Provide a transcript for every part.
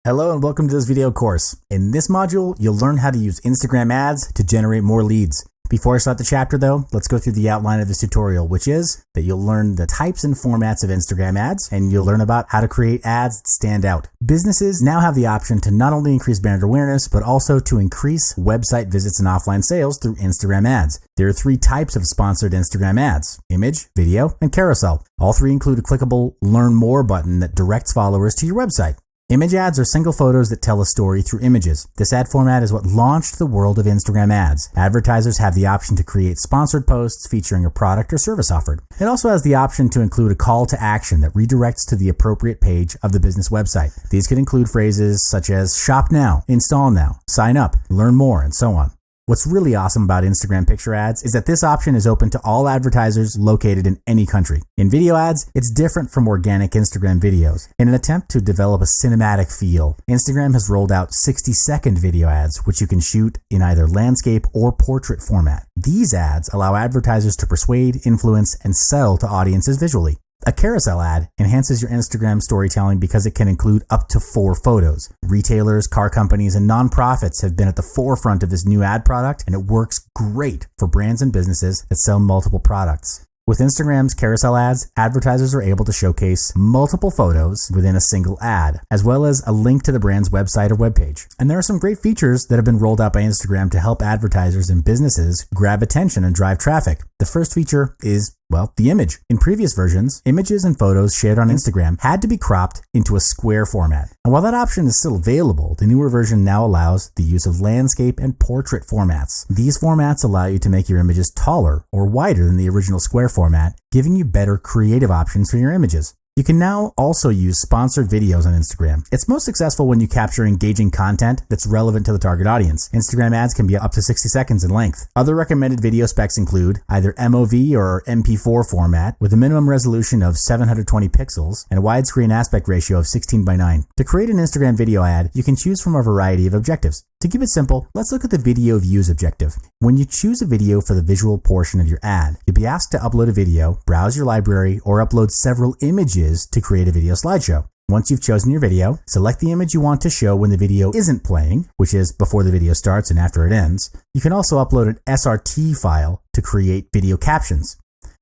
Hello and welcome to this video course. In this module, you'll learn how to use Instagram ads to generate more leads. Before I start the chapter though, let's go through the outline of this tutorial, which is that you'll learn the types and formats of Instagram ads, and you'll learn about how to create ads that stand out. Businesses now have the option to not only increase brand awareness, but also to increase website visits and offline sales through Instagram ads. There are three types of sponsored Instagram ads: image, video, and carousel. All three include a clickable Learn More button that directs followers to your website. Image ads are single photos that tell a story through images. This ad format is what launched the world of Instagram ads. Advertisers have the option to create sponsored posts featuring a product or service offered. It also has the option to include a call to action that redirects to the appropriate page of the business website. These could include phrases such as shop now, install now, sign up, learn more, and so on. What's really awesome about Instagram picture ads is that this option is open to all advertisers located in any country. In video ads, it's different from organic Instagram videos. In an attempt to develop a cinematic feel, Instagram has rolled out 60-second video ads, which you can shoot in either landscape or portrait format. These ads allow advertisers to persuade, influence, and sell to audiences visually. A carousel ad enhances your Instagram storytelling because it can include up to 4 photos. Retailers, car companies, and nonprofits have been at the forefront of this new ad product, and it works great for brands and businesses that sell multiple products. With Instagram's carousel ads, advertisers are able to showcase multiple photos within a single ad, as well as a link to the brand's website or webpage. And there are some great features that have been rolled out by Instagram to help advertisers and businesses grab attention and drive traffic. The first feature is, the image. In previous versions, images and photos shared on Instagram had to be cropped into a square format. And while that option is still available, the newer version now allows the use of landscape and portrait formats. These formats allow you to make your images taller or wider than the original square format, giving you better creative options for your images. You can now also use sponsored videos on Instagram. It's most successful when you capture engaging content that's relevant to the target audience. Instagram ads can be up to 60 seconds in length. Other recommended video specs include either MOV or MP4 format with a minimum resolution of 720 pixels and a widescreen aspect ratio of 16:9. To create an Instagram video ad, you can choose from a variety of objectives. To keep it simple, let's look at the video views objective. When you choose a video for the visual portion of your ad, you'll be asked to upload a video, browse your library, or upload several images to create a video slideshow. Once you've chosen your video, select the image you want to show when the video isn't playing, which is before the video starts and after it ends. You can also upload an SRT file to create video captions.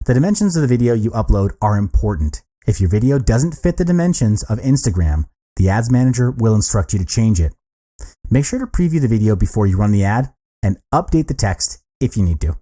The dimensions of the video you upload are important. If your video doesn't fit the dimensions of Instagram, the ads manager will instruct you to change it. Make sure to preview the video before you run the ad and update the text if you need to.